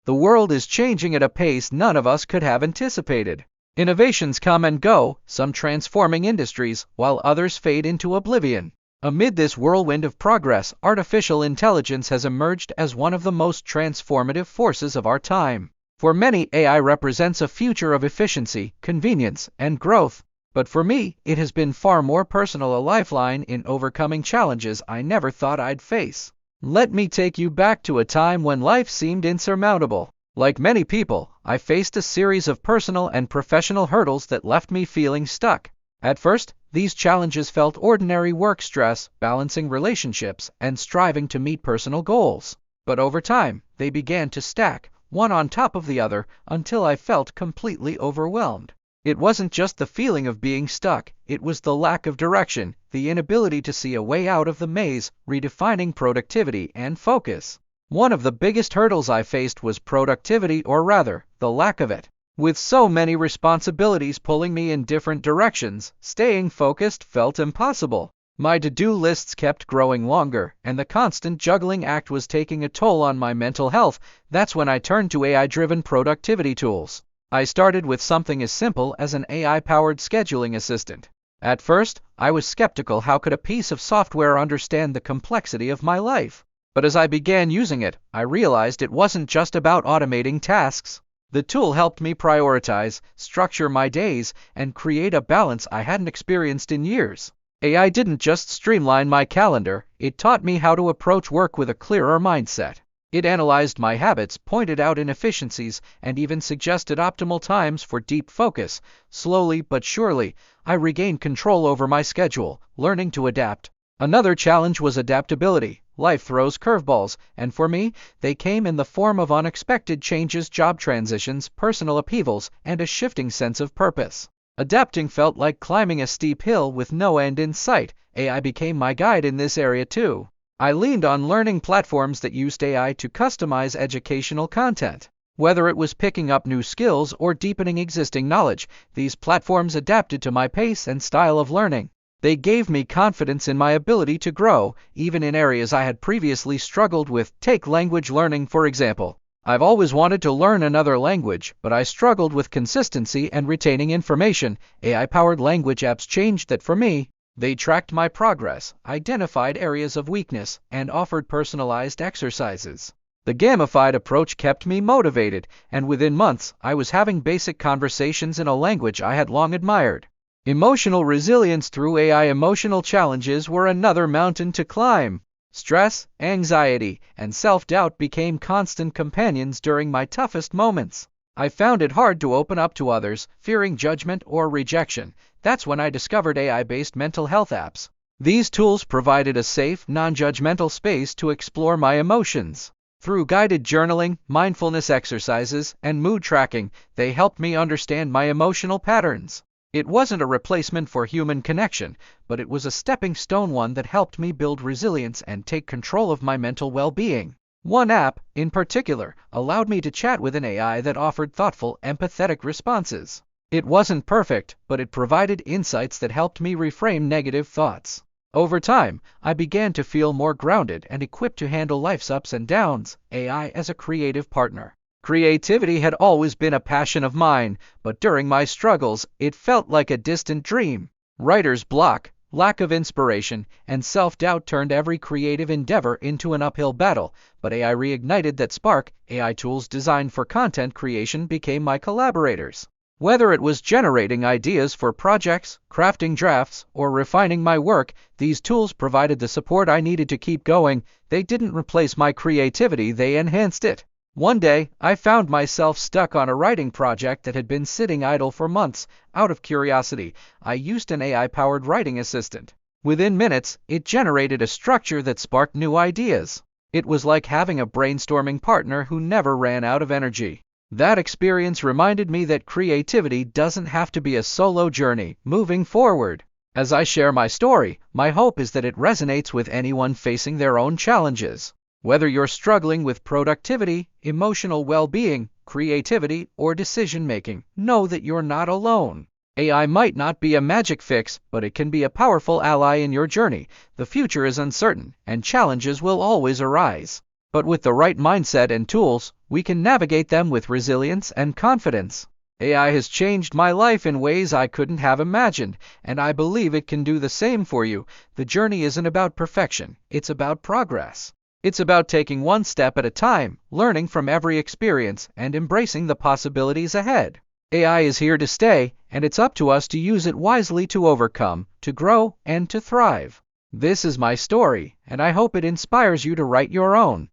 The world is changing at a pace none of us could have anticipated. Innovations come and go, some transforming industries, while others fade into oblivion. Amid this whirlwind of progress, artificial intelligence has emerged as one of the most transformative forces of our time. For many, AI represents a future of efficiency, convenience, and growth. But for me, it has been far more personal, a lifeline in overcoming challenges I never thought I'd face. Let me take you back to a time when life seemed insurmountable. Like many people, I faced a series of personal and professional hurdles that left me feeling stuck. At first, these challenges felt ordinary work stress, balancing relationships, and striving to meet personal goals. But over time, they began to stack, one on top of the other, until I felt completely overwhelmed. It wasn't just the feeling of being stuck, it was the lack of direction, the inability to see a way out of the maze, redefining productivity and focus. One of the biggest hurdles I faced was productivity, or rather, the lack of it. With so many responsibilities pulling me in different directions, staying focused felt impossible. My to-do lists kept growing longer, and the constant juggling act was taking a toll on my mental health. That's when I turned to AI-driven productivity tools. I started with something as simple as an AI-powered scheduling assistant. At first, I was skeptical. How could a piece of software understand the complexity of my life? But as I began using it, I realized it wasn't just about automating tasks. The tool helped me prioritize, structure my days, and create a balance I hadn't experienced in years. AI didn't just streamline my calendar, it taught me how to approach work with a clearer mindset. It analyzed my habits, pointed out inefficiencies, and even suggested optimal times for deep focus. Slowly but surely, I regained control over my schedule, learning to adapt. Another challenge was adaptability. Life throws curveballs, and for me, they came in the form of unexpected changes, job transitions, personal upheavals, and a shifting sense of purpose. Adapting felt like climbing a steep hill with no end in sight. AI became my guide in this area too. I leaned on learning platforms that used AI to customize educational content. Whether it was picking up new skills or deepening existing knowledge, these platforms adapted to my pace and style of learning. They gave me confidence in my ability to grow, even in areas I had previously struggled with. Take language learning, for example. I've always wanted to learn another language, but I struggled with consistency and retaining information. AI-powered language apps changed that for me. They tracked my progress, identified areas of weakness, and offered personalized exercises. The gamified approach kept me motivated, and within months, I was having basic conversations in a language I had long admired. Emotional resilience through AI. Emotional challenges were another mountain to climb. Stress, anxiety, and self-doubt became constant companions during my toughest moments. I found it hard to open up to others, fearing judgment or rejection. That's when I discovered AI-based mental health apps. These tools provided a safe, non-judgmental space to explore my emotions. Through guided journaling, mindfulness exercises, and mood tracking, they helped me understand my emotional patterns. It wasn't a replacement for human connection, but it was a stepping stone, one that helped me build resilience and take control of my mental well-being. One app, in particular, allowed me to chat with an AI that offered thoughtful, empathetic responses. It wasn't perfect, but it provided insights that helped me reframe negative thoughts. Over time, I began to feel more grounded and equipped to handle life's ups and downs. AI as a creative partner. Creativity had always been a passion of mine, but during my struggles, it felt like a distant dream. Writer's block, lack of inspiration, and self-doubt turned every creative endeavor into an uphill battle, but AI reignited that spark. AI tools designed for content creation became my collaborators. Whether it was generating ideas for projects, crafting drafts, or refining my work, these tools provided the support I needed to keep going. They didn't replace my creativity, they enhanced it. One day, I found myself stuck on a writing project that had been sitting idle for months. Out of curiosity, I used an AI-powered writing assistant. Within minutes, it generated a structure that sparked new ideas. It was like having a brainstorming partner who never ran out of energy. That experience reminded me that creativity doesn't have to be a solo journey. Moving forward, as I share my story, my hope is that it resonates with anyone facing their own challenges. Whether you're struggling with productivity, emotional well-being, creativity, or decision-making, know that you're not alone. AI might not be a magic fix, but it can be a powerful ally in your journey. The future is uncertain, and challenges will always arise. But with the right mindset and tools, we can navigate them with resilience and confidence. AI has changed my life in ways I couldn't have imagined, and I believe it can do the same for you. The journey isn't about perfection, it's about progress. It's about taking one step at a time, learning from every experience, and embracing the possibilities ahead. AI is here to stay, and it's up to us to use it wisely to overcome, to grow, and to thrive. This is my story, and I hope it inspires you to write your own.